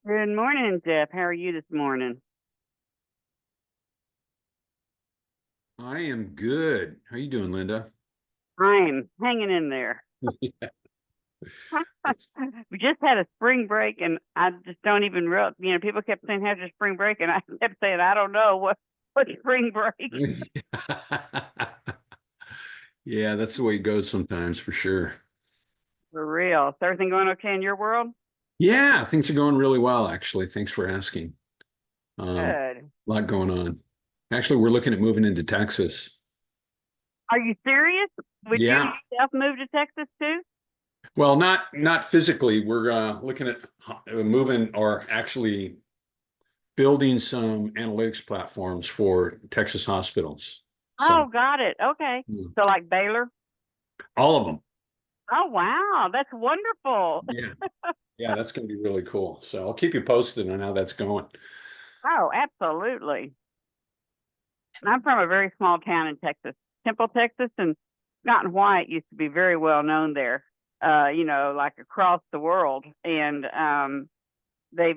Good morning, Jeff. How are you this morning? I am good. How you doing, Linda? I'm hanging in there. That's We just had a spring break, and I just don't even real. People kept saying, "How's your spring break?" And I kept saying, "I don't know what spring break yeah, that's the way it goes sometimes for sure. for real." Is everything going okay in your world? Yeah, things are going really well, actually. Thanks for asking. Good. A lot going on. Actually, we're looking at moving into Texas. Are you serious? Would you Yeah. yourself move to Texas too? Well, not physically. We're looking at moving or actually building some analytics platforms for Texas hospitals. So, Oh, got it. Okay. mm, So like Baylor? all of them. Oh, wow. That's wonderful. Yeah. Yeah, that's going to be really cool. So I'll keep you posted on how that's going. Oh, absolutely. I'm from a very small town in Texas, Temple, Texas, and Scott and White used to be very well known there, like across the world. And they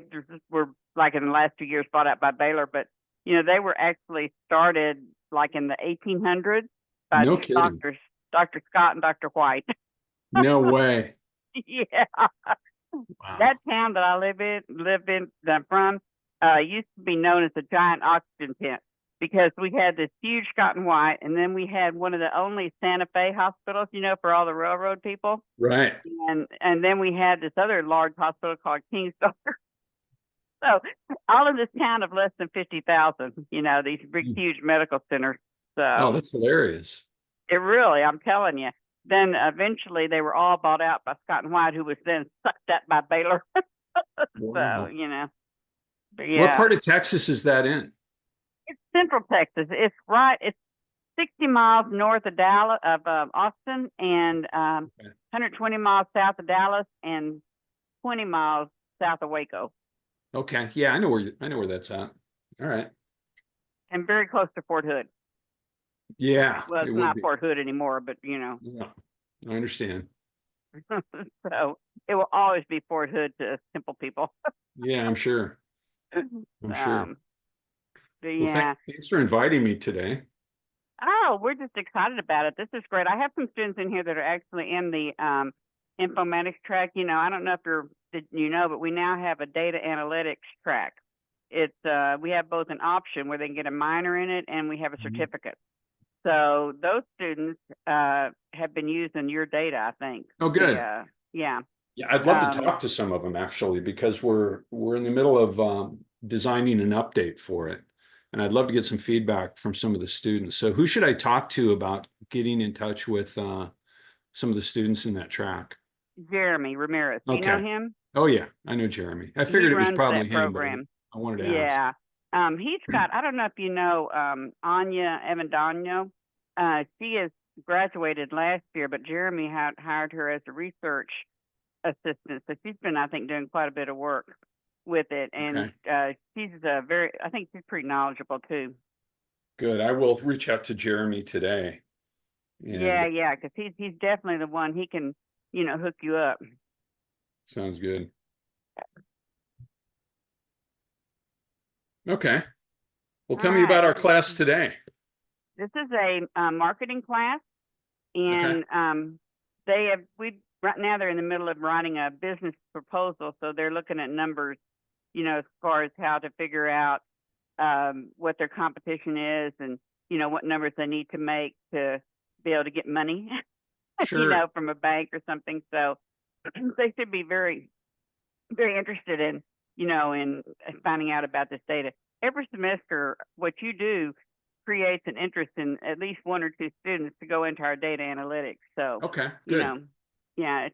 were like in the last 2 years bought out by Baylor, but they were actually started like in the 1800s by No two kidding. doctors, Dr. Scott and Dr. White. No way. Yeah, that Wow. town that I that I'm from, used to be known as the giant oxygen tent because we had this huge Scott and White, and then we had one of the only Santa Fe hospitals, for all the railroad people, Right. and then we had this other large hospital called King's. So all in this town of less than 50,000, these big, huge medical centers. Oh, So that's hilarious. it really, I'm telling you. Then eventually they were all bought out by Scott and White, who was then sucked up by Baylor. So, Wow. but What yeah, part of Texas is that in? it's Central Texas. It's 60 miles north of Dallas, of Austin, and Okay. 120 miles south of Dallas, and 20 miles south of Waco, Okay. Yeah, I know where that's at. All right. and very close to Fort Hood. Yeah, Well, it it's would not be. Fort Hood anymore, but Yeah, I understand. so it will always be Fort Hood to simple people. Yeah, I'm sure. I'm sure. um, but Well, yeah. thanks for inviting me today. Oh, we're just excited about it. This is great. I have some students in here that are actually in the informatics track. I don't know if but we now have a data analytics track. We have both an option where they can get a minor in it, and we have a Mhm. certificate. So those students have been using your data, I think. Oh, good. Yeah. Yeah, I'd love to Um, talk to some of them actually because we're in the middle of designing an update for it, and I'd love to get some feedback from some of the students. So, who should I talk to about getting in touch with some of the students in that track? Jeremy Ramirez. Do you know Okay. him? Oh yeah, I know Jeremy. I He figured it was runs probably that him, but program. I wanted to ask. Yeah. He's got, I don't know if you know, Anya Evandano. She has graduated last year, but Jeremy had hired her as a research assistant. So she's been, I think, doing quite a bit of work with it. And Okay, I think she's pretty knowledgeable too. good. I will reach out to Jeremy today. And Yeah, yeah, because he's definitely the one. He can, hook you up. sounds good. Okay. Well, All tell me about right. our class today. This is a marketing class, Okay. and we right now they're in the middle of writing a business proposal, so they're looking at numbers, as far as how to figure out what their competition is, and what numbers they need to make to be able to get money, Sure. from a bank or something. So they should be very, very interested in, in finding out about this data. Every semester, what you do creates an interest in at least one or two students to go into our data analytics. So, Okay, you good. know, yeah,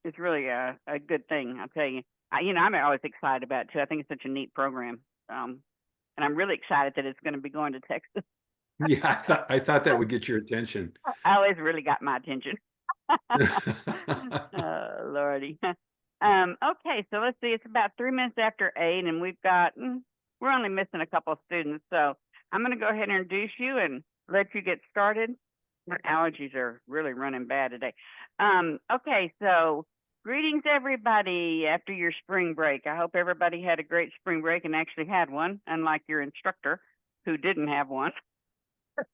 it's really a good thing. I'll tell you. I'm always excited about it too. I think it's such a neat program. And I'm really excited that it's going to be going to Texas. Yeah, I thought that would get your attention. I always really got my attention. Oh, Lordy. Okay, so let's see. It's about 3 minutes after 8, and we're only missing a couple of students. So I'm going to go ahead and introduce you and let you get started. My allergies are really running bad today. Okay, so Greetings, everybody, after your spring break. I hope everybody had a great spring break and actually had one, unlike your instructor who didn't have one.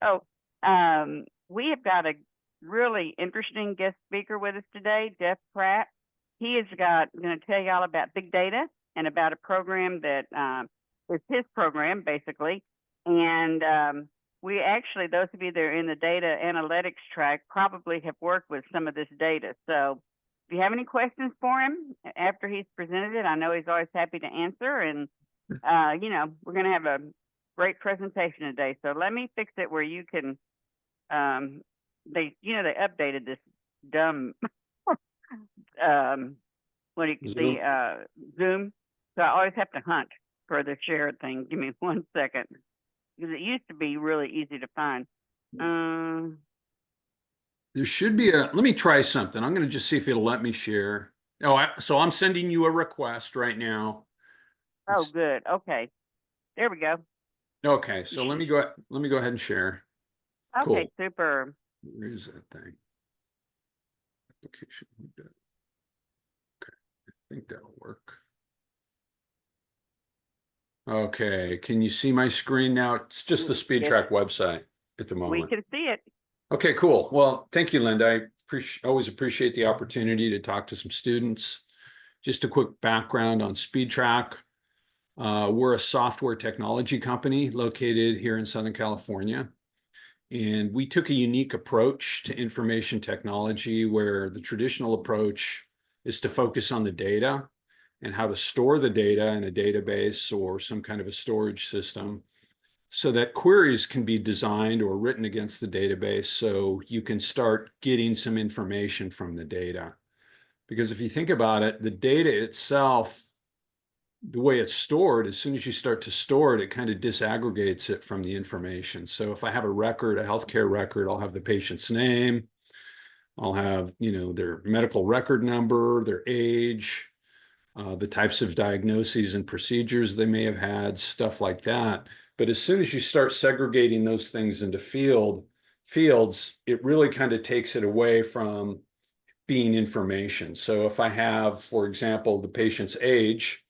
So, we have got a really interesting guest speaker with us today, Jeff Pratt. He is going to tell you all about big data and about a program that is his program, basically. And we actually, those of you that are in the data analytics track, probably have worked with some of this data. So if you have any questions for him after he's presented it, I know he's always happy to answer. And, you know, we're going to have a great presentation today. So let me fix it where you can, they updated this dumb, Zoom. So I always have to hunt for the share thing. Give me 1 second. Because it used to be really easy to find. There should be let me try something. I'm going to just see if it'll let me share. Oh, so I'm sending you a request right now. Oh, good. Okay. There we go. Okay, so let me go ahead and share. Okay, cool. Super. Where is that thing? Application. Okay, I think that'll work. Okay, can you see my screen now? It's just the Speedtrack website at the moment. We can see it. Okay, cool. Well, thank you, Linda. I always appreciate the opportunity to talk to some students. Just a quick background on Speedtrack. We're a software technology company located here in Southern California. And we took a unique approach to information technology where the traditional approach is to focus on the data and how to store the data in a database or some kind of a storage system so that queries can be designed or written against the database so you can start getting some information from the data. Because if you think about it, the data itself, the way it's stored, as soon as you start to store it, it kind of disaggregates it from the information. So if I have a record, a healthcare record, I'll have the patient's name, I'll have, their medical record number, their age, the types of diagnoses and procedures they may have had, stuff like that. But as soon as you start segregating those things into fields, it really kind of takes it away from being information. So if I have, for example, the patient's age,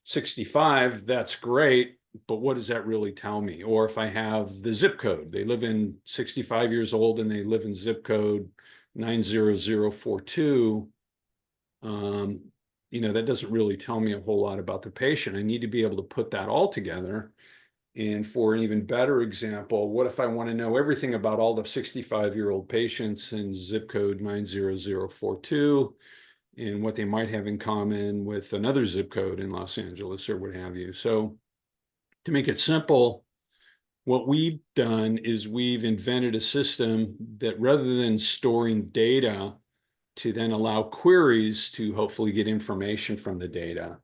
65, that's great, but what does that really tell me? Or if I have the zip code, they live in 65 years old and they live in zip code 90042, that doesn't really tell me a whole lot about the patient. I need to be able to put that all together. And for an even better example, what if I want to know everything about all the 65-year-old patients in zip code 90042 and what they might have in common with another zip code in Los Angeles or what have you? So to make it simple, what we've done is we've invented a system that rather than storing data to then allow queries to hopefully get information from the data,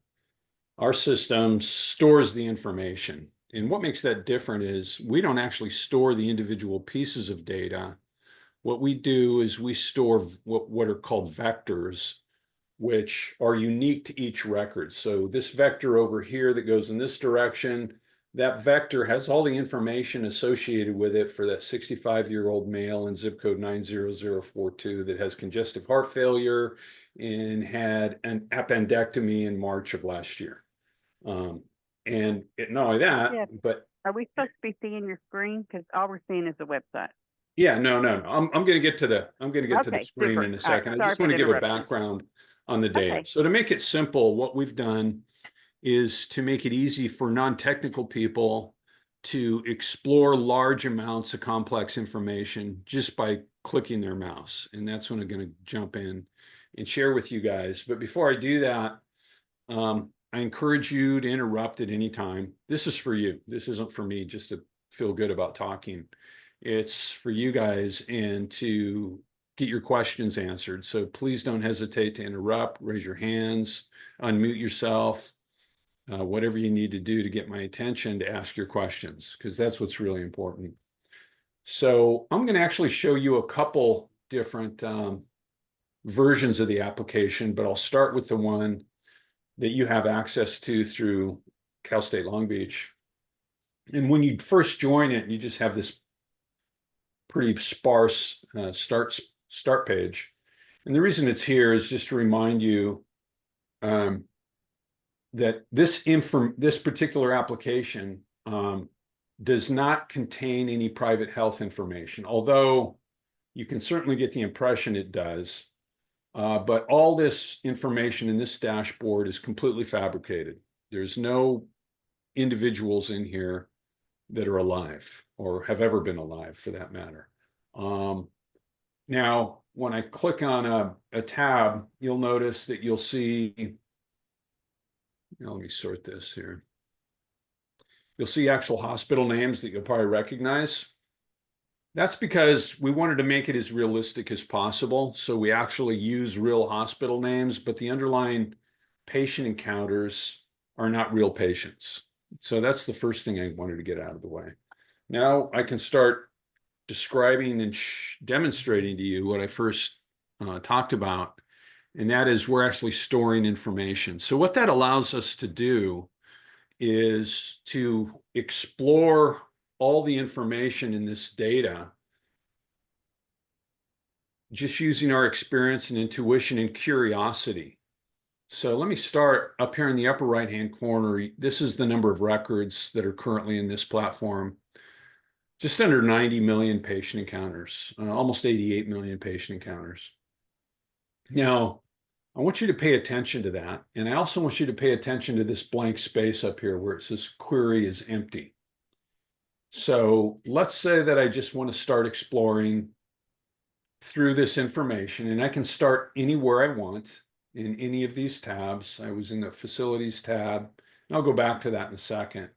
our system stores the information. And what makes that different is we don't actually store the individual pieces of data. What we do is we store what are called vectors, which are unique to each record. So this vector over here that goes in this direction, that vector has all the information associated with it for that 65-year-old male in zip code 90042 that has congestive heart failure and had an appendectomy in March of last year. And not only that, but are we supposed to be seeing your screen? Because all we're seeing is the website. Yeah, no. I'm going to get to the screen super. in a second. Right. I just want to give a background on the data. So to make it simple, what we've done is to make it easy for non-technical people to explore large amounts of complex information just by clicking their mouse. And that's when I'm going to jump in and share with you guys. But before I do that, I encourage you to interrupt at any time. This is for you. This isn't for me just to feel good about talking. It's for you guys and to get your questions answered. So please don't hesitate to interrupt, raise your hands, unmute yourself, whatever you need to do to get my attention to ask your questions, because that's what's really important. So I'm going to actually show you a couple different versions of the application, but I'll start with the one that you have access to through Cal State Long Beach. And when you first join it, you just have this pretty sparse start page. And the reason it's here is just to remind you that this particular application does not contain any private health information, although you can certainly get the impression it does. But all this information in this dashboard is completely fabricated. There's no individuals in here that are alive or have ever been alive for that matter. Now, when I click on a tab, you'll notice that you'll see, now let me sort this here. You'll see actual hospital names that you'll probably recognize. That's because we wanted to make it as realistic as possible. So we actually use real hospital names, but the underlying patient encounters are not real patients. So that's the first thing I wanted to get out of the way. Now I can start describing and demonstrating to you what I first talked about, and that is we're actually storing information. So what that allows us to do is to explore all the information in this data just using our experience and intuition and curiosity. So let me start up here in the upper right-hand corner. This is the number of records that are currently in this platform. Just under 90 million patient encounters, almost 88 million patient encounters. Now, I want you to pay attention to that. And I also want you to pay attention to this blank space up here where it says query is empty. So let's say that I just want to start exploring through this information, and I can start anywhere I want in any of these tabs. I was in the facilities tab, and I'll go back to that in a second.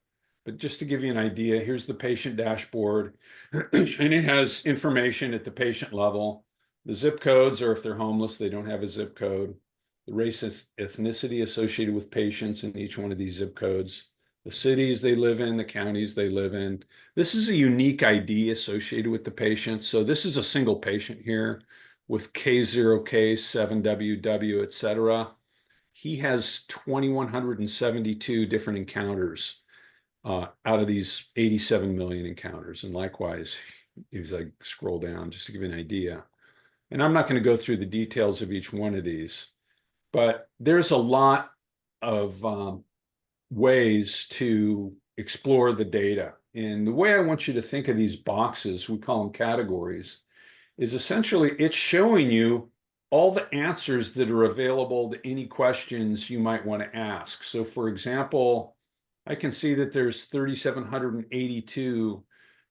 But just to give you an idea, here's the patient dashboard, and it has information at the patient level. The zip codes, or if they're homeless, they don't have a zip code. The race and ethnicity associated with patients in each one of these zip codes. The cities they live in, the counties they live in. This is a unique ID associated with the patient. So this is a single patient here with K0K, 7WW, et cetera. He has 2,172 different encounters out of these 87 million encounters. And likewise, as I scroll down, just to give you an idea. And I'm not going to go through the details of each one of these, but there's a lot of ways to explore the data. And the way I want you to think of these boxes, we call them categories, is essentially it's showing you all the answers that are available to any questions you might want to ask. So for example, I can see that there's 3,782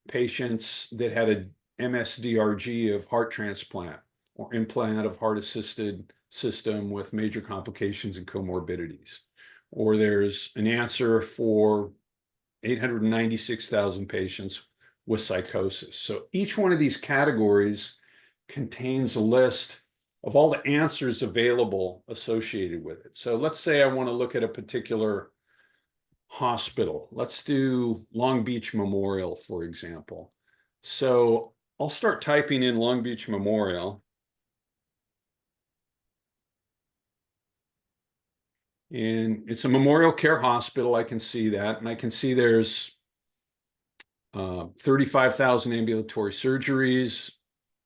patients that had a MSDRG of heart transplant or implant of heart-assisted system with major complications and comorbidities. Or there's an answer for 896,000 patients with psychosis. So each one of these categories contains a list of all the answers available associated with it. So let's say I want to look at a particular hospital. Let's do Long Beach Memorial, for example. So I'll start typing in Long Beach Memorial. And it's a memorial care hospital. I can see that. And I can see there's 35,000 ambulatory surgeries,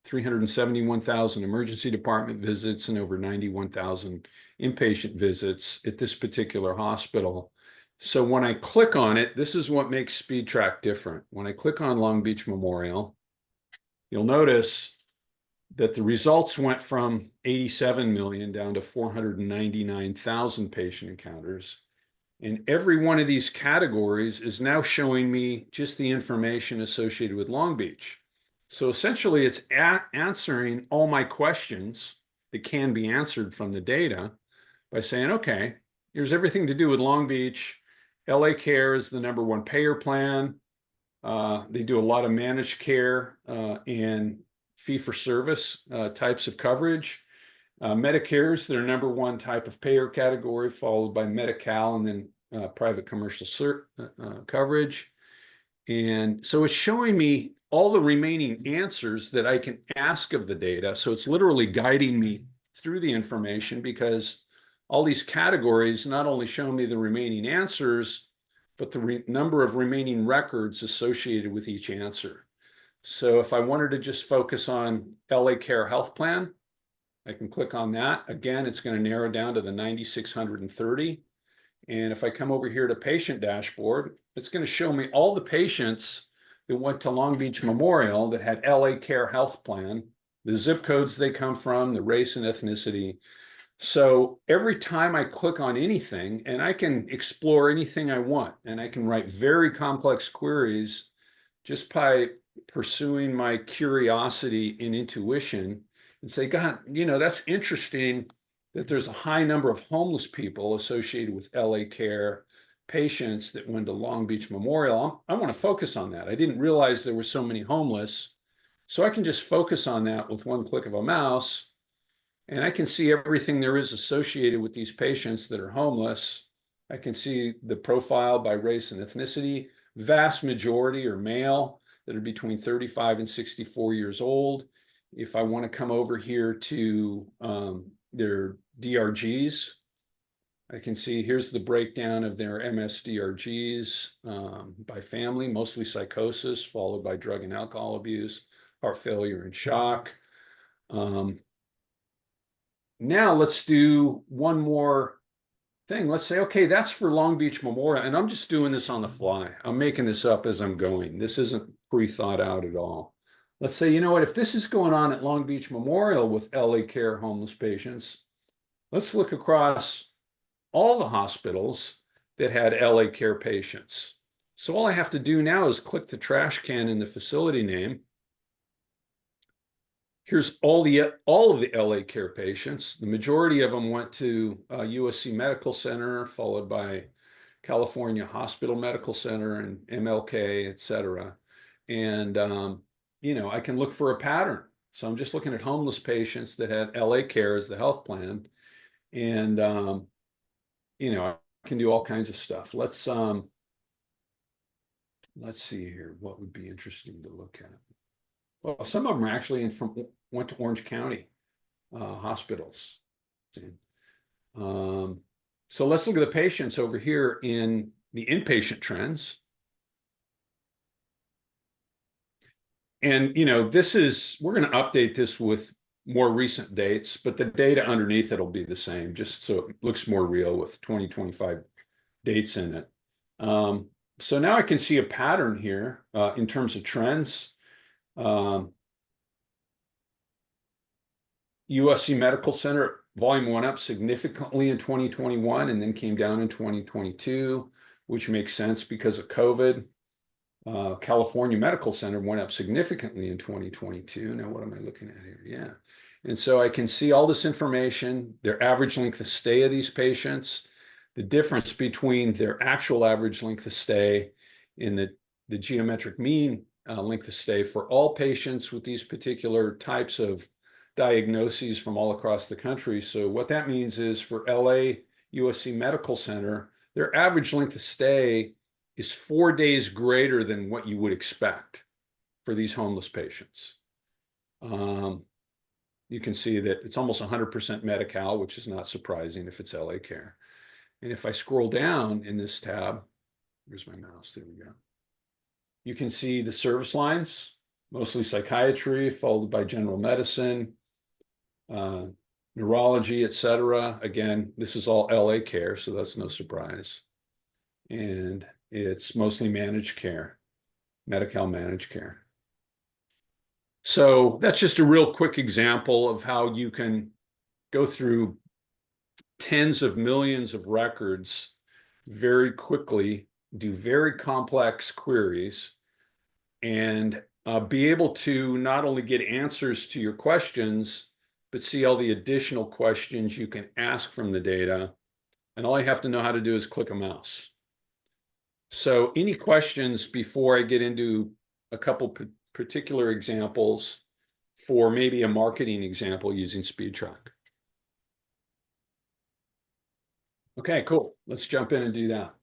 371,000 emergency department visits, and over 91,000 inpatient visits at this particular hospital. So when I click on it, this is what makes Speedtrack different. When I click on Long Beach Memorial, you'll notice that the results went from 87 million down to 499,000 patient encounters. And every one of these categories is now showing me just the information associated with Long Beach. So essentially it's answering all my questions that can be answered from the data by saying, okay, here's everything to do with Long Beach. LA Care is the #1 payer plan. They do a lot of managed care and fee-for-service types of coverage. Medicare is their #1 type of payer category, followed by Medi-Cal and then private commercial coverage. And so it's showing me all the remaining answers that I can ask of the data. So it's literally guiding me through the information because all these categories not only show me the remaining answers, but the number of remaining records associated with each answer. So if I wanted to just focus on LA Care Health Plan, I can click on that. Again, it's going to narrow down to the 9,630. And if I come over here to patient dashboard, it's going to show me all the patients that went to Long Beach Memorial that had LA Care Health Plan, the zip codes they come from, the race and ethnicity. So every time I click on anything, and I can explore anything I want, and I can write very complex queries just by pursuing my curiosity and intuition and say, God, that's interesting that there's a high number of homeless people associated with LA Care patients that went to Long Beach Memorial. I want to focus on that. I didn't realize there were so many homeless. So I can just focus on that with one click of a mouse, and I can see everything there is associated with these patients that are homeless. I can see the profile by race and ethnicity. Vast majority are male that are between 35 and 64 years old. If I want to come over here to their DRGs, I can see here's the breakdown of their MSDRGs by family, mostly psychosis, followed by drug and alcohol abuse, heart failure, and shock. Now let's do one more thing. Let's say, okay, that's for Long Beach Memorial, and I'm just doing this on the fly. I'm making this up as I'm going. This isn't pre-thought out at all. Let's say, you know what, if this is going on at Long Beach Memorial with LA Care homeless patients, let's look across all the hospitals that had LA Care patients. So all I have to do now is click the trash can in the facility name. Here's all of the LA Care patients. The majority of them went to USC Medical Center, followed by California Hospital Medical Center and MLK, et cetera. And, I can look for a pattern. So I'm just looking at homeless patients that had LA Care as the health plan. And, I can do all kinds of stuff. Let's see here. What would be interesting to look at? Well, some of them are actually went to Orange County hospitals. So let's look at the patients over here in the inpatient trends. And, we're going to update this with more recent dates, but the data underneath it will be the same, just so it looks more real with 2025 dates in it. So now I can see a pattern here in terms of trends. USC Medical Center volume went up significantly in 2021 and then came down in 2022, which makes sense because of COVID. California Medical Center went up significantly in 2022. Now, what am I looking at here? Yeah. And so I can see all this information, their average length of stay of these patients, the difference between their actual average length of stay and the geometric mean length of stay for all patients with these particular types of diagnoses from all across the country. So what that means is for LA USC Medical Center, their average length of stay is 4 days greater than what you would expect for these homeless patients. You can see that it's almost 100% Medi-Cal, which is not surprising if it's LA Care. And if I scroll down in this tab, here's my mouse, there we go. You can see the service lines, mostly psychiatry, followed by general medicine, neurology, et cetera. Again, this is all LA Care, so that's no surprise. And it's mostly managed care, Medi-Cal managed care. So that's just a real quick example of how you can go through tens of millions of records very quickly, do very complex queries, and be able to not only get answers to your questions, but see all the additional questions you can ask from the data. And all I have to know how to do is click a mouse. So any questions before I get into a couple particular examples for maybe a marketing example using Speedtrack? Okay, cool. Let's jump in and do that.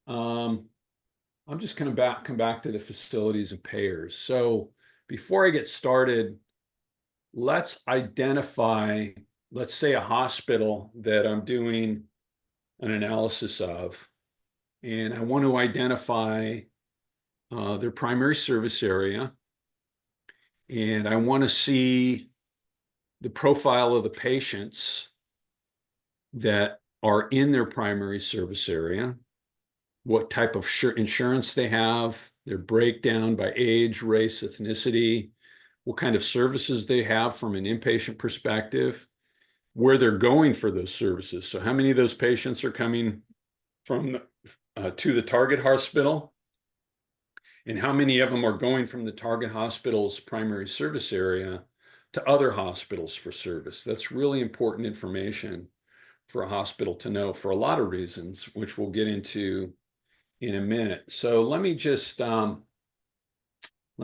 I'm just going to come back to the facilities and payers. So before I get started, let's identify, let's say, a hospital that I'm doing an analysis of, and I want to identify their primary service area, and I want to see the profile of the patients that are in their primary service area, what type of insurance they have, their breakdown by age, race, ethnicity, what kind of services they have from an inpatient perspective, where they're going for those services. So how many of those patients are coming from to the target hospital, and how many of them are going from the target hospital's primary service area to other hospitals for service. That's really important information for a hospital to know for a lot of reasons, which we'll get into in a minute. So let me just let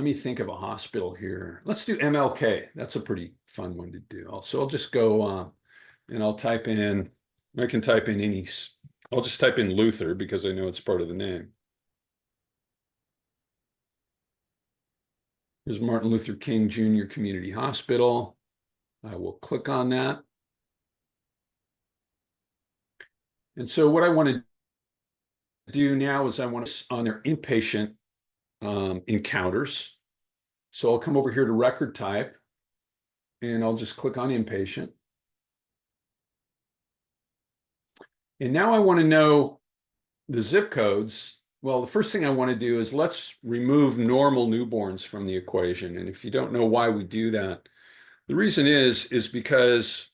me think of a hospital here. Let's do MLK. That's a pretty fun one to do. So I'll just go and I'll type in, I can type in any, I'll just type in Luther because I know it's part of the name. Here's Martin Luther King Jr. Community Hospital. I will click on that. And so what I want to do now is I want to on their inpatient encounters. So I'll come over here to record type and I'll just click on inpatient. And now I want to know the zip codes. Well, the first thing I want to do is let's remove normal newborns from the equation. And if you don't know why we do that, the reason is because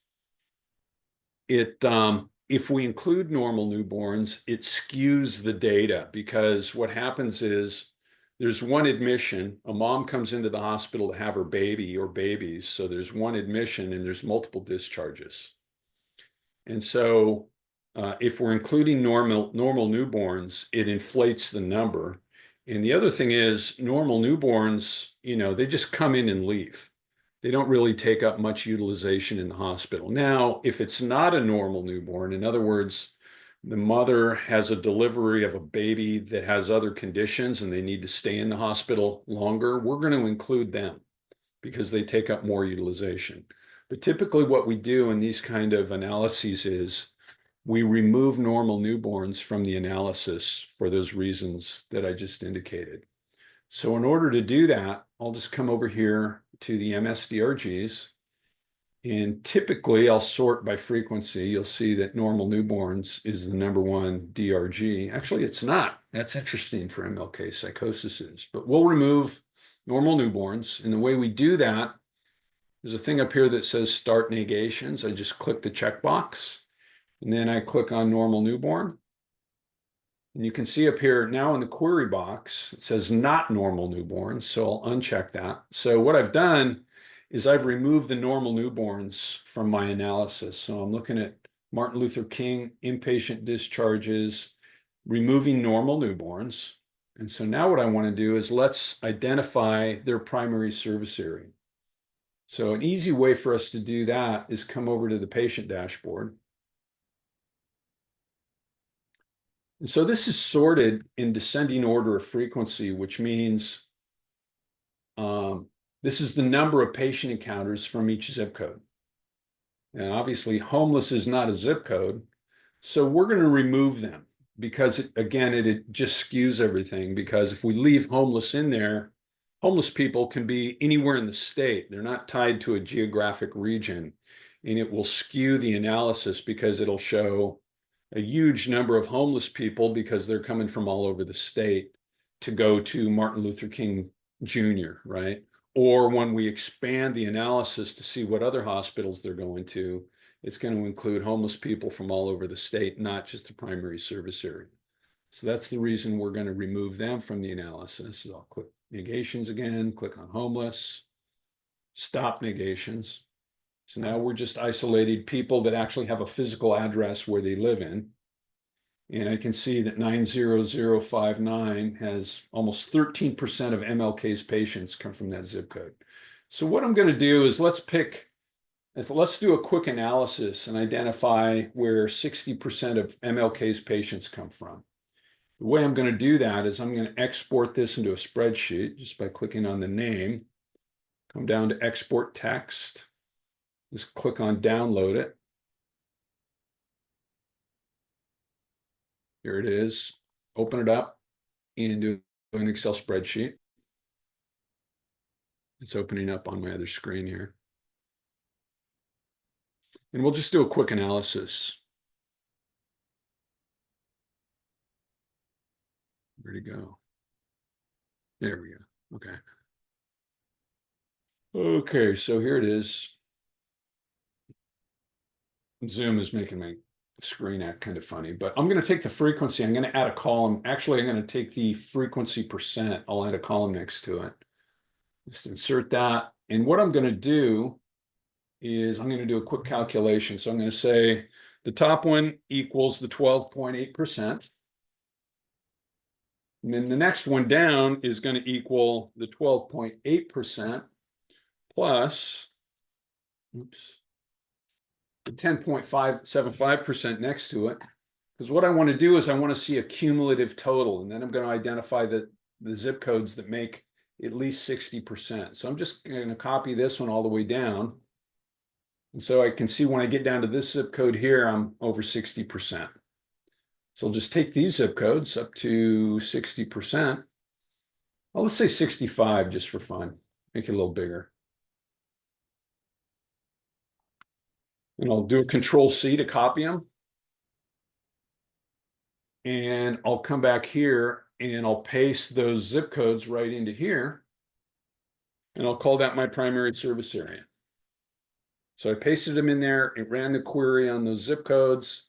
if we include normal newborns, it skews the data, because what happens is there's one admission, a mom comes into the hospital to have her baby or babies. So there's one admission and there's multiple discharges. And so if we're including normal newborns, it inflates the number. And the other thing is normal newborns, they just come in and leave. They don't really take up much utilization in the hospital. Now, if it's not a normal newborn, in other words, the mother has a delivery of a baby that has other conditions and they need to stay in the hospital longer, we're going to include them because they take up more utilization. But typically what we do in these kind of analyses is we remove normal newborns from the analysis for those reasons that I just indicated. So in order to do that, I'll just come over here to the MSDRGs, and typically I'll sort by frequency. You'll see that normal newborns is the #1 DRG. Actually, it's not. That's interesting for MLK psychosis is, but we'll remove normal newborns. And the way we do that, there's a thing up here that says start negations. I just click the checkbox and then I click on normal newborn. And you can see up here now in the query box, it says not normal newborns. So I'll uncheck that. So what I've done is I've removed the normal newborns from my analysis. So I'm looking at Martin Luther King inpatient discharges, removing normal newborns. And so now what I want to do is let's identify their primary service area. So an easy way for us to do that is come over to the patient dashboard. And so this is sorted in descending order of frequency, which means this is the number of patient encounters from each zip code. And obviously homeless is not a zip code. So we're going to remove them because it just skews everything, because if we leave homeless in there, homeless people can be anywhere in the state. They're not tied to a geographic region, and it will skew the analysis because it'll show a huge number of homeless people because they're coming from all over the state to go to Martin Luther King Jr., right? Or when we expand the analysis to see what other hospitals they're going to, it's going to include homeless people from all over the state, not just the primary service area. So that's the reason we're going to remove them from the analysis. So I'll click negations again, click on homeless, stop negations. So now we're just isolating people that actually have a physical address where they live in. And I can see that 90059 has almost 13% of MLK's patients come from that zip code. So what I'm going to do is let's do a quick analysis and identify where 60% of MLK's patients come from. The way I'm going to do that is I'm going to export this into a spreadsheet just by clicking on the name, come down to export text. Just click on download it. Here it is. Open it up and do an Excel spreadsheet. It's opening up on my other screen here. And we'll just do a quick analysis. Where'd it go? There we go. Okay. Okay, so here it is. Zoom is making my screen act kind of funny, but I'm going to take the frequency. I'm going to add a column. Actually, I'm going to take the frequency percent. I'll add a column next to it. Just insert that. And what I'm going to do is I'm going to do a quick calculation. So I'm going to say the top one equals the 12.8%. And then the next one down is going to equal the 12.8% plus, oops, the 10.575% next to it. Because what I want to do is I want to see a cumulative total, and then I'm going to identify the zip codes that make at least 60%. So I'm just going to copy this one all the way down. And so I can see when I get down to this zip code here, I'm over 60%. So I'll just take these zip codes up to 60%. Well, let's say 65 just for fun. Make it a little bigger. And I'll do a Control C to copy them. And I'll come back here and I'll paste those zip codes right into here. And I'll call that my primary service area. So I pasted them in there. It ran the query on those zip codes.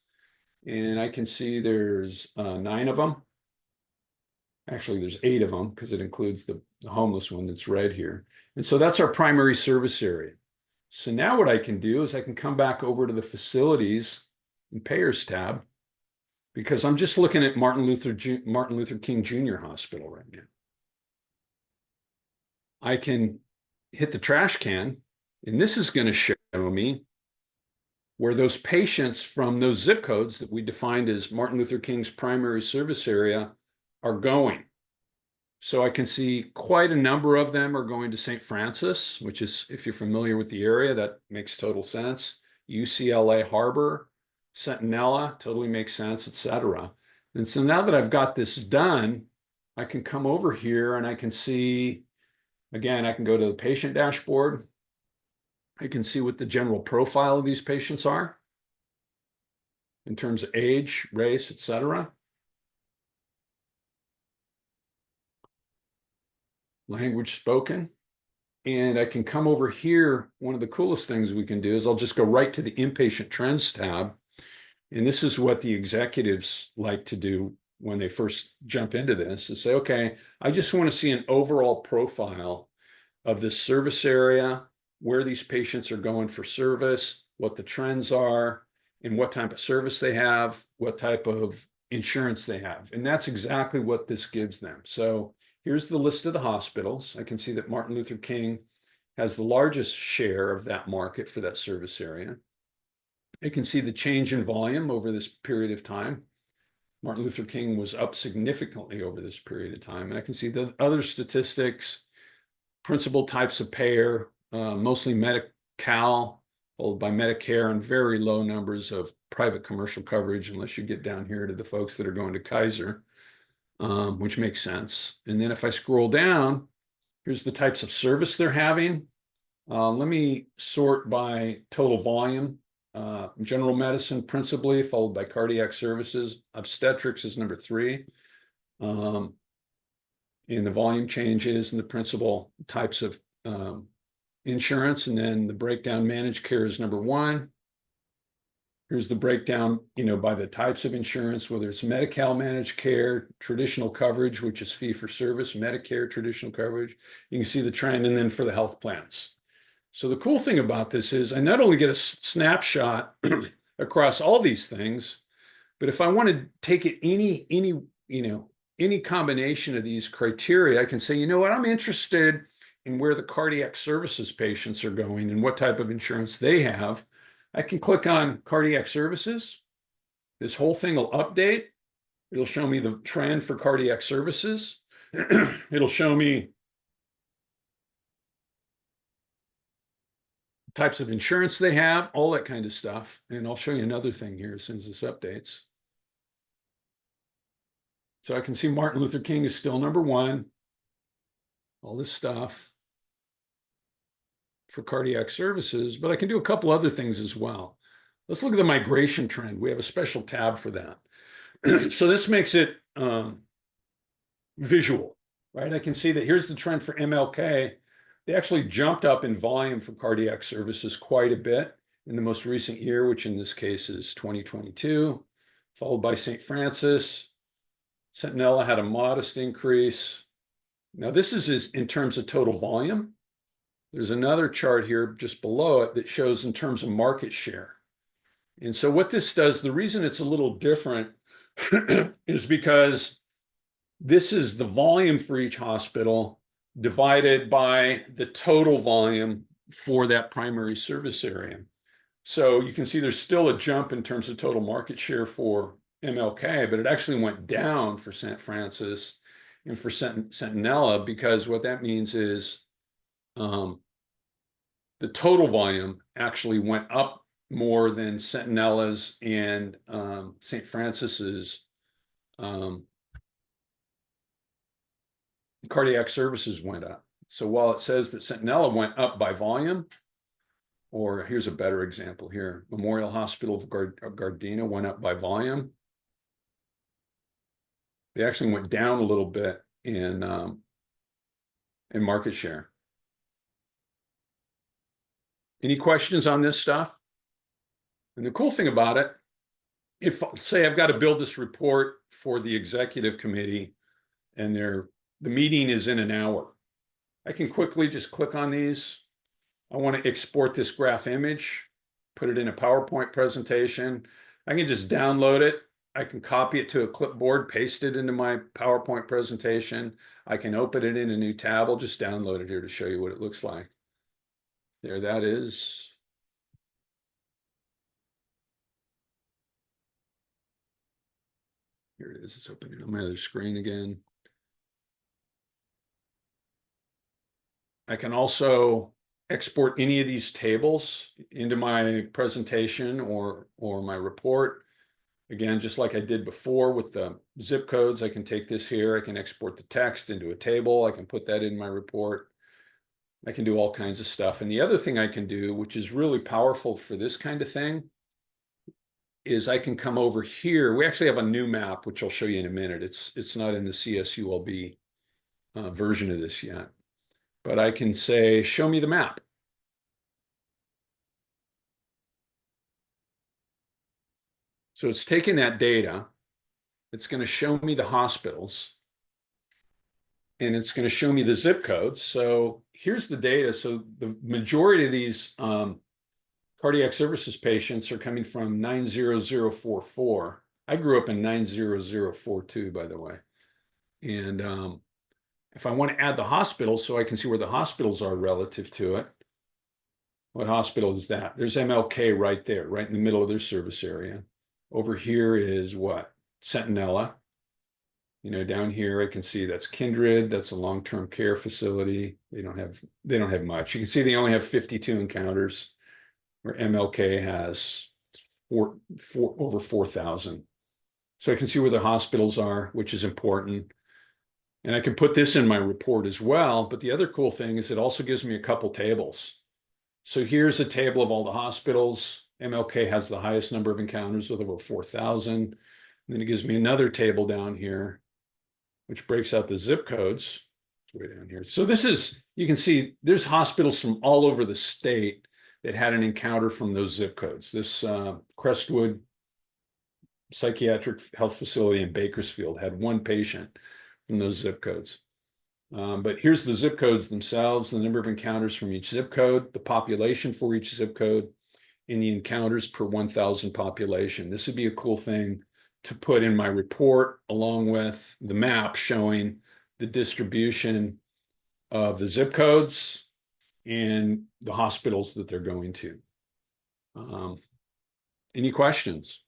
And I can see there's 9 of them. Actually, there's 8 of them because it includes the homeless one that's red here. And so that's our primary service area. So now what I can do is I can come back over to the facilities and payers tab, because I'm just looking at Martin Luther King Jr. Hospital right now. I can hit the trash can, and this is going to show me where those patients from those zip codes that we defined as Martin Luther King's primary service area are going. So I can see quite a number of them are going to St. Francis, which is, if you're familiar with the area, that makes total sense. UCLA Harbor, Centinela, totally makes sense, etc. And so now that I've got this done, I can come over here and I can see, again, I can go to the patient dashboard. I can see what the general profile of these patients are in terms of age, race, etc. Language spoken. And I can come over here. One of the coolest things we can do is I'll just go right to the inpatient trends tab. And this is what the executives like to do when they first jump into this, is say, okay, I just want to see an overall profile of this service area, where these patients are going for service, what the trends are, and what type of service they have, what type of insurance they have. And that's exactly what this gives them. So here's the list of the hospitals. I can see that Martin Luther King has the largest share of that market for that service area. I can see the change in volume over this period of time. Martin Luther King was up significantly over this period of time. And I can see the other statistics, principal types of payer, mostly Medi-Cal, followed by Medicare, and very low numbers of private commercial coverage, unless you get down here to the folks that are going to Kaiser, which makes sense. And then if I scroll down, here's the types of service they're having. Let me sort by total volume. General medicine principally, followed by cardiac services. Obstetrics is number 3. And the volume changes and the principal types of insurance. And then the breakdown, managed care is number 1. Here's the breakdown, by the types of insurance, whether it's Medi-Cal managed care, traditional coverage, which is fee for service, Medicare traditional coverage. You can see the trend, and then for the health plans. So the cool thing about this is I not only get a snapshot across all these things, but if I want to take it any combination of these criteria, I can say, you know what, I'm interested in where the cardiac services patients are going and what type of insurance they have. I can click on cardiac services. This whole thing will update. It'll show me the trend for cardiac services. It'll show me types of insurance they have, all that kind of stuff. And I'll show you another thing here as soon as this updates. So I can see Martin Luther King is still number 1. All this stuff for cardiac services, but I can do a couple other things as well. Let's look at the migration trend. We have a special tab for that. So this makes it visual, right? I can see that here's the trend for MLK. They actually jumped up in volume for cardiac services quite a bit in the most recent year, which in this case is 2022, followed by St. Francis. Centinela had a modest increase. Now this is in terms of total volume. There's another chart here just below it that shows in terms of market share. And so what this does, the reason it's a little different is because this is the volume for each hospital divided by the total volume for that primary service area. So you can see there's still a jump in terms of total market share for MLK, but it actually went down for St. Francis and for Centinela, because what that means is the total volume actually went up more than Centinela's and St. Francis's cardiac services went up. So while it says that Centinela went up by volume, or here's a better example here, Memorial Hospital of Gardena went up by volume. They actually went down a little bit in market share. Any questions on this stuff? And the cool thing about it, if say I've got to build this report for the executive committee and the meeting is in an hour, I can quickly just click on these. I want to export this graph image, put it in a PowerPoint presentation. I can just download it. I can copy it to a clipboard, paste it into my PowerPoint presentation. I can open it in a new tab. I'll just download it here to show you what it looks like. There that is. Here it is. It's opening on my other screen again. I can also export any of these tables into my presentation or my report. Again, just like I did before with the zip codes, I can take this here. I can export the text into a table. I can put that in my report. I can do all kinds of stuff. And the other thing I can do, which is really powerful for this kind of thing, is I can come over here. We actually have a new map, which I'll show you in a minute. It's not in the CSULB version of this yet. But I can say, show me the map. So it's taking that data. It's going to show me the hospitals. And it's going to show me the zip codes. So here's the data. So the majority of these cardiac services patients are coming from 90044. I grew up in 90042, by the way. And if I want to add the hospitals so I can see where the hospitals are relative to it, what hospital is that? There's MLK right there, right in the middle of their service area. Over here is what? Centinela. You know, down here I can see that's Kindred. That's a long-term care facility. They don't have much. You can see they only have 52 encounters, where MLK has over 4,000. So I can see where the hospitals are, which is important. And I can put this in my report as well. But the other cool thing is it also gives me a couple tables. So here's a table of all the hospitals. MLK has the highest number of encounters with over 4,000. And then it gives me another table down here, which breaks out the zip codes. It's way down here. So this is, you can see there's hospitals from all over the state that had an encounter from those zip codes. This Crestwood Psychiatric Health Facility in Bakersfield had one patient from those zip codes. But here's the zip codes themselves, the number of encounters from each zip code, the population for each zip code, and the encounters per 1,000 population. This would be a cool thing to put in my report, along with the map showing the distribution of the zip codes and the hospitals that they're going to. Any questions?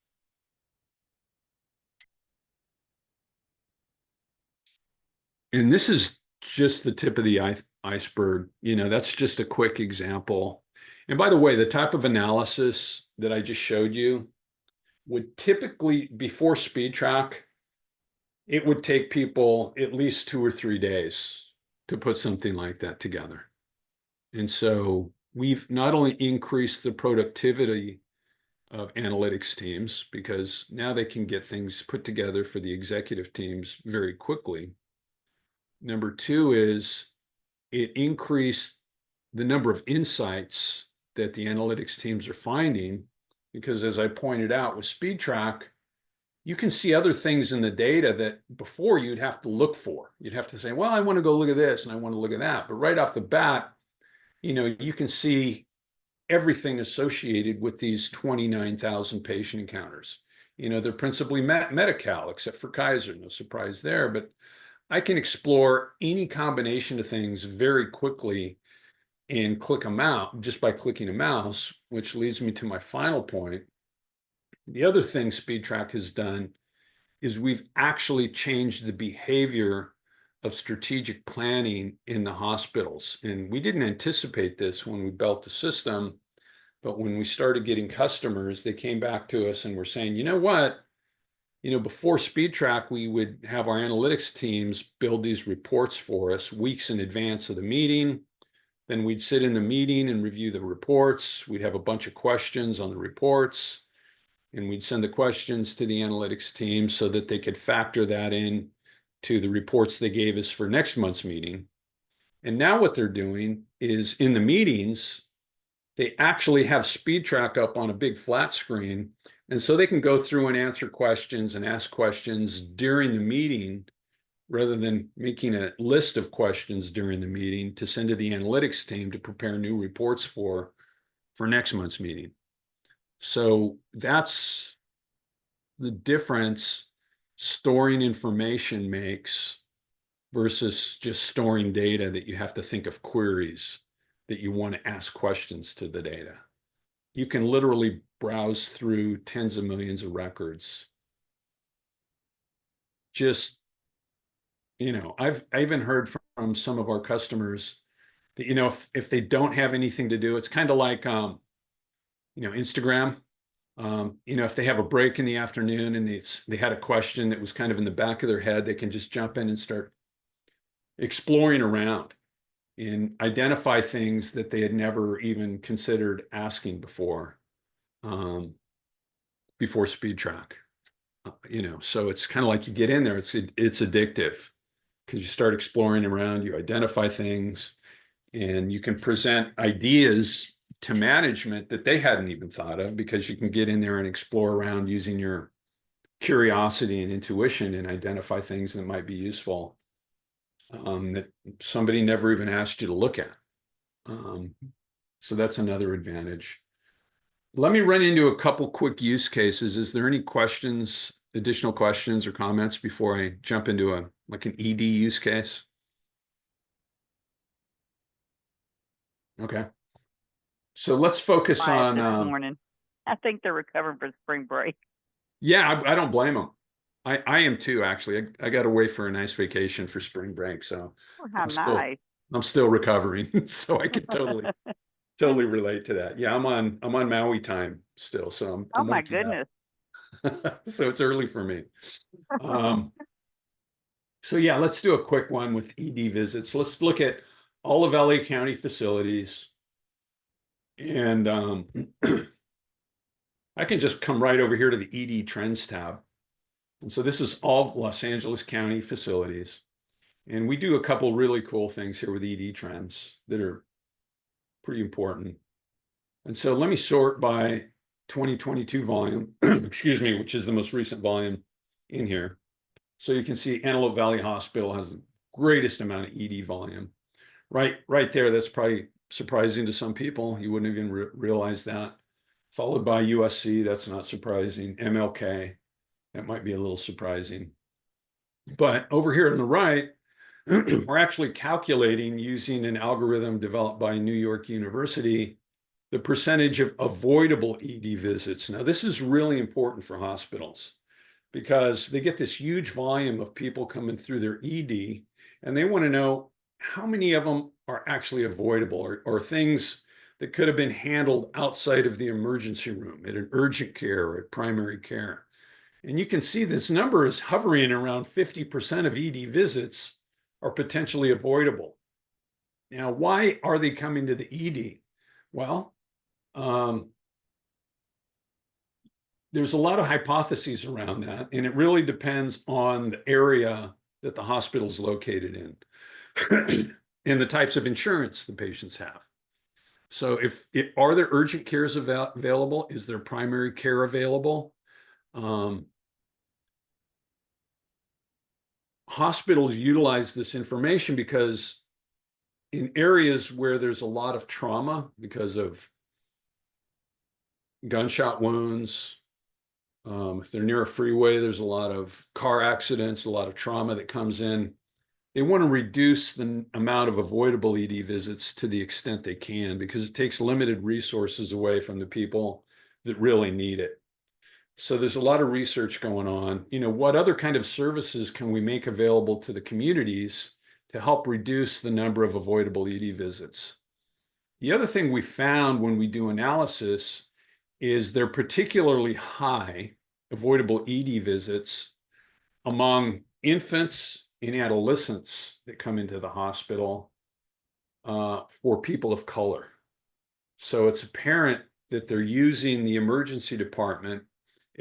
And this is just the tip of the iceberg. You know, that's just a quick example. And by the way, the type of analysis that I just showed you would typically, before Speedtrack, it would take people at least 2 or 3 days to put something like that together. And so we've not only increased the productivity of analytics teams because now they can get things put together for the executive teams very quickly. Number two is it increased the number of insights that the analytics teams are finding because, as I pointed out with Speedtrack, you can see other things in the data that before you'd have to look for. You'd have to say, well, I want to go look at this and I want to look at that. But right off the bat, you can see everything associated with these 29,000 patient encounters. They're principally Medi-Cal, except for Kaiser, no surprise there. But I can explore any combination of things very quickly and click them out just by clicking a mouse, which leads me to my final point. The other thing Speedtrack has done is we've actually changed the behavior of strategic planning in the hospitals. And we didn't anticipate this when we built the system, but when we started getting customers, they came back to us and were saying, you know what? Before Speedtrack, we would have our analytics teams build these reports for us weeks in advance of the meeting. Then we'd sit in the meeting and review the reports. We'd have a bunch of questions on the reports, and we'd send the questions to the analytics team so that they could factor that in to the reports they gave us for next month's meeting. And now what they're doing is in the meetings, they actually have Speedtrack up on a big flat screen. And so they can go through and answer questions and ask questions during the meeting rather than making a list of questions during the meeting to send to the analytics team to prepare new reports for next month's meeting. So that's the difference storing information makes versus just storing data that you have to think of queries that you want to ask questions to the data. You can literally browse through tens of millions of records. Just, I've even heard from some of our customers that, if they don't have anything to do, it's kind of like, Instagram. If they have a break in the afternoon and they had a question that was kind of in the back of their head, they can just jump in and start exploring around and identify things that they had never even considered asking before Speedtrack. So it's kind of like you get in there, it's addictive because you start exploring around, you identify things, and you can present ideas to management that they hadn't even thought of because you can get in there and explore around using your curiosity and intuition and identify things that might be useful that somebody never even asked you to look at. So that's another advantage. Let me run into a couple quick use cases. Is there any additional questions or comments before I jump into an ED use case? Okay. So let's focus Quiet on, this morning. I think they're recovering for spring break. yeah, I don't blame them. I am too, actually. I got away for a nice vacation for spring break, so Oh, how I'm still nice. I'm still recovering. So I can totally relate to that. Yeah, I'm on Maui time still, so Oh I'm my waking goodness. up. So it's early for me. So yeah, let's do a quick one with ED visits. Let's look at all of LA County facilities. And I can just come right over here to the ED Trends tab. And so this is all of Los Angeles County facilities. And we do a couple really cool things here with ED Trends that are pretty important. And so let me sort by 2022 volume, excuse me, which is the most recent volume in here. So you can see Antelope Valley Hospital has the greatest amount of ED volume. Right there, that's probably surprising to some people. You wouldn't even realize that. Followed by USC, that's not surprising. MLK, that might be a little surprising. But over here on the right, we're actually calculating using an algorithm developed by New York University, the percentage of avoidable ED visits. Now, this is really important for hospitals because they get this huge volume of people coming through their ED, and they want to know how many of them are actually avoidable or things that could have been handled outside of the emergency room at an urgent care or at primary care. And you can see this number is hovering around 50% of ED visits are potentially avoidable. Now, why are they coming to the ED? Well, there's a lot of hypotheses around that, and it really depends on the area that the hospital is located in and the types of insurance the patients have. So are there urgent cares available? Is there primary care available? Hospitals utilize this information because in areas where there's a lot of trauma because of gunshot wounds, if they're near a freeway, there's a lot of car accidents, a lot of trauma that comes in. They want to reduce the amount of avoidable ED visits to the extent they can because it takes limited resources away from the people that really need it. So there's a lot of research going on. What other kind of services can we make available to the communities to help reduce the number of avoidable ED visits? The other thing we found when we do analysis is they're particularly high avoidable ED visits among infants and adolescents that come into the hospital for people of color. So it's apparent that they're using the emergency department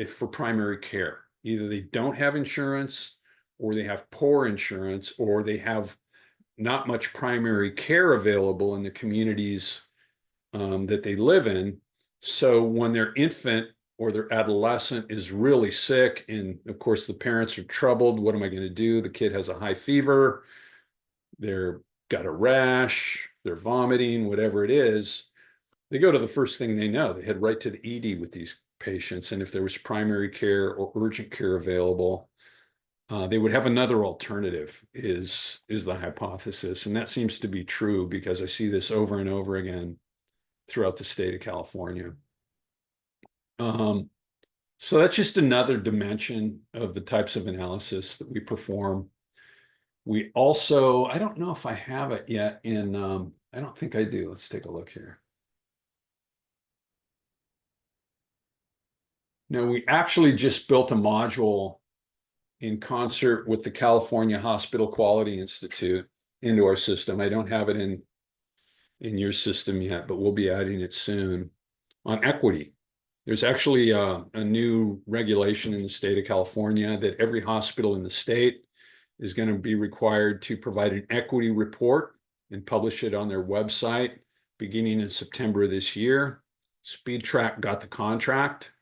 for primary care. Either they don't have insurance, or they have poor insurance, or they have not much primary care available in the communities that they live in. So when their infant or their adolescent is really sick, and of course the parents are troubled, what am I going to do? The kid has a high fever, they're got a rash, they're vomiting, whatever it is, they go to the first thing they know. They head right to the ED with these patients. And if there was primary care or urgent care available, they would have another alternative is the hypothesis. And that seems to be true because I see this over and over again throughout the state of California. So that's just another dimension of the types of analysis that we perform. We also, I don't know if I have it yet I don't think I do. Let's take a look here. No, we actually just built a module in concert with the California Hospital Quality Institute into our system. I don't have it in your system yet, but we'll be adding it soon on equity. There's actually a new regulation in the state of California that every hospital in the state is going to be required to provide an equity report and publish it on their website beginning in September of this year. Speedtrack got the contract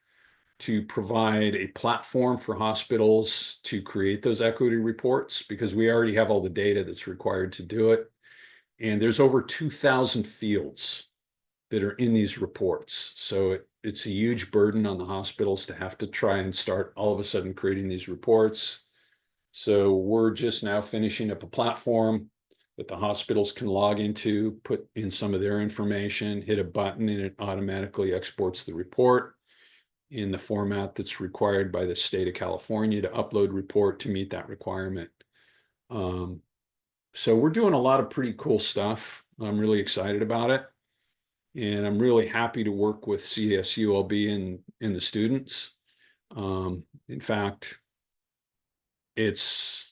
to provide a platform for hospitals to create those equity reports because we already have all the data that's required to do it. And there's over 2,000 fields that are in these reports. So it's a huge burden on the hospitals to have to try and start all of a sudden creating these reports. So we're just now finishing up a platform that the hospitals can log into, put in some of their information, hit a button, and it automatically exports the report in the format that's required by the state of California to upload report to meet that requirement. So we're doing a lot of pretty cool stuff. I'm really excited about it. And I'm really happy to work with CSULB and the students. In fact, it's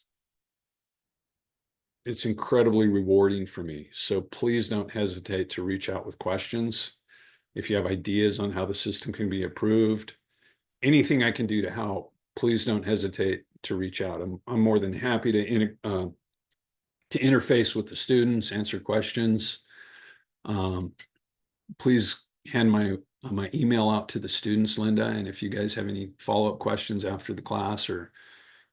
incredibly rewarding for me. So please don't hesitate to reach out with questions. If you have ideas on how the system can be improved, anything I can do to help, please don't hesitate to reach out. I'm more than happy to interface with the students, answer questions. Please hand my email out to the students, Linda. And if you guys have any follow-up questions after the class or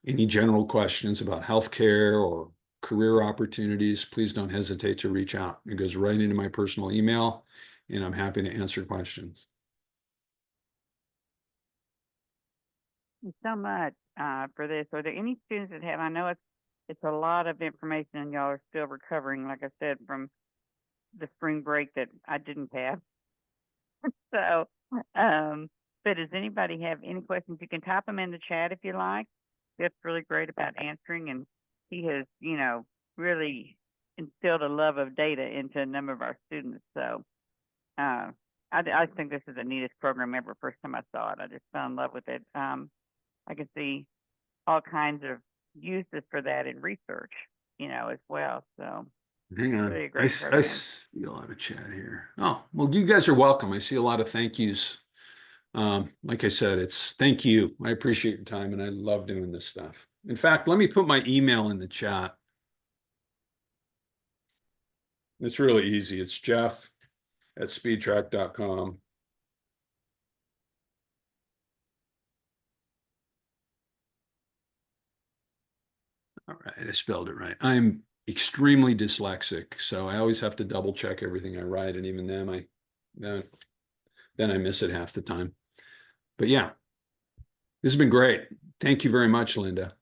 any general questions about healthcare or career opportunities, please don't hesitate to reach out. It goes right into my personal email, and I'm happy to answer questions. Thank you so much for this. Are there any students that have? I know it's a lot of information, and y'all are still recovering, like I said, from the spring break that I didn't have. So, but does anybody have any questions? You can type them in the chat if you like. That's really great about answering, and he has, really instilled a love of data into a number of our students. So, I think this is the neatest program ever. First time I saw it, I just fell in love with it. I can see all kinds of uses for that in research, as well. So. Hang on. Really a great I program. see a lot of chat here. Oh, well, you guys are welcome. I see a lot of thank yous Like I said, thank you. I appreciate your time and I love doing this stuff. In fact, let me put my email in the chat. It's really easy. It's Jeff@speedtrack.com. All right, I spelled it right. I'm extremely dyslexic, so I always have to double check everything I write, and even then, then I miss it half the time. But yeah, this has been great. Thank you very much, Linda.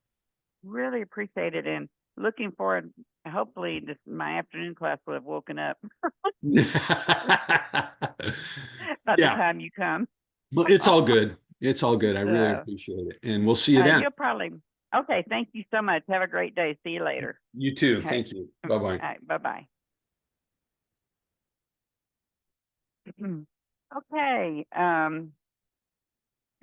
Really appreciate it, and looking forward. Hopefully, my afternoon class will have woken up Yeah, by the time you come. well, it's all good. It's all good. I really So, appreciate it, and we'll see you then. you'll probably. Okay, thank you so much. Have a great day. See you later. You too. Okay. Thank you. All Bye-bye. right. Bye bye. Okay.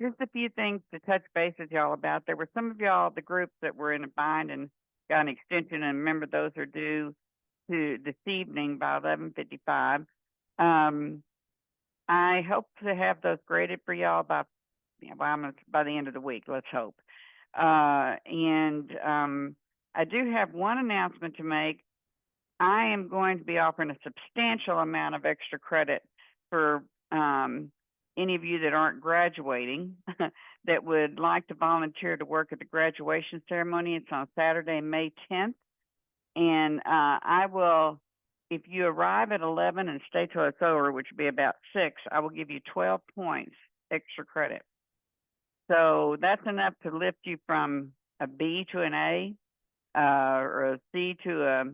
Just a few things to touch base with y'all about. There were some of y'all, the groups that were in a bind and got an extension, and remember those are due to this evening by 11:55. I hope to have those graded for y'all by the end of the week. Let's hope. And I do have one announcement to make. I am going to be offering a substantial amount of extra credit for any of you that aren't graduating that would like to volunteer to work at the graduation ceremony. It's on Saturday, May 10th. And I will, if you arrive at 11 and stay till it's over, which would be about 6, I will give you 12 points extra credit. So that's enough to lift you from a B to an A, or a C to a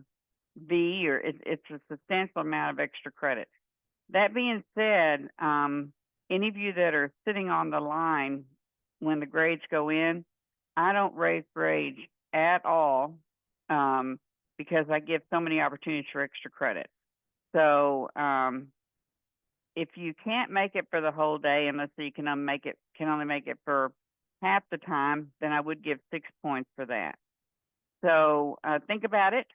B, or it's a substantial amount of extra credit. That being said, any of you that are sitting on the line when the grades go in, I don't raise grades at all, because I give so many opportunities for extra credit. So if you can't make it for the whole day, and let's say you can only make it for half the time, then I would give 6 points for that. So think about it,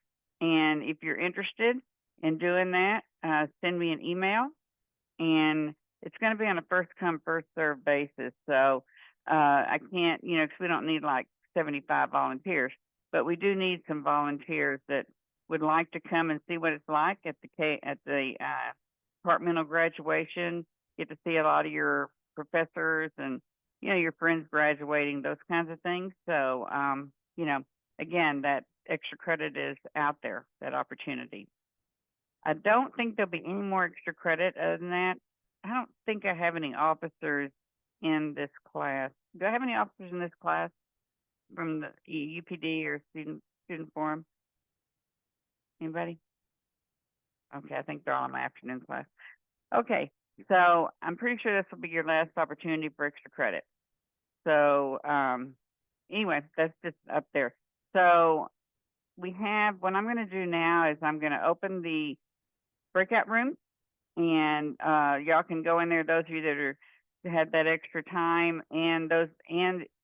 and if you're interested in doing that, send me an email, and it's going to be on a first come first served basis. So I can't, because we don't need like 75 volunteers, but we do need some volunteers that would like to come and see what it's like at the departmental graduation. Get to see a lot of your professors and your friends graduating, those kinds of things. So again, that extra credit is out there, that opportunity. I don't think there'll be any more extra credit other than that. I don't think I have any officers in this class. Do I have any officers in this class from the UPD or student forum? Anybody? Okay, I think they're all in my afternoon class. Okay, so I'm pretty sure this will be your last opportunity for extra credit. So anyway, that's just up there. So what I'm going to do now is I'm going to open the breakout room, and y'all can go in there. Those of you that had that extra time, and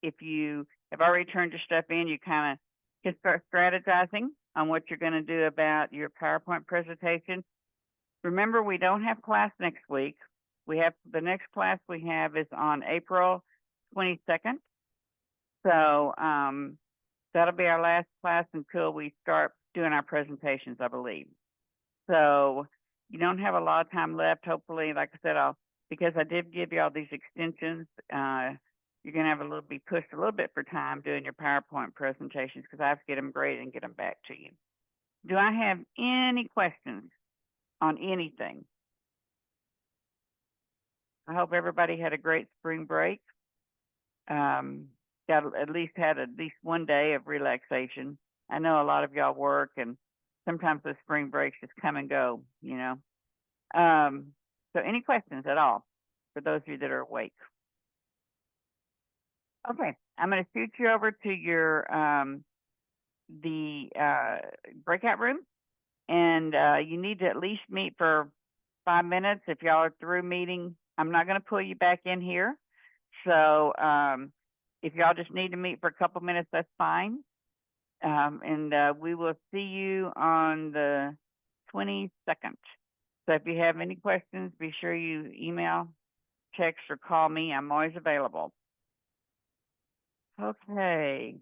if you have already turned your stuff in, you kind of can start strategizing on what you're going to do about your PowerPoint presentation. Remember, we don't have class next week. The next class we have is on April 22nd. So that'll be our last class until we start doing our presentations, I believe. So you don't have a lot of time left. Hopefully, like I said, because I did give you all these extensions, you're going to be pushed a little bit for time doing your PowerPoint presentations, because I have to get them graded and get them back to you. Do I have any questions on anything? I hope everybody had a great spring break. Had at least one day of relaxation. I know a lot of y'all work, and sometimes the spring breaks just come and go, So any questions at all for those of you that are awake? Okay, I'm going to shoot you over to your the breakout room, and you need to at least meet for 5 minutes. If y'all are through meeting, I'm not going to pull you back in here. So if y'all just need to meet for a couple minutes, that's fine. And we will see you on the 22nd. So if you have any questions, be sure you email text or call me. I'm always available. Okay.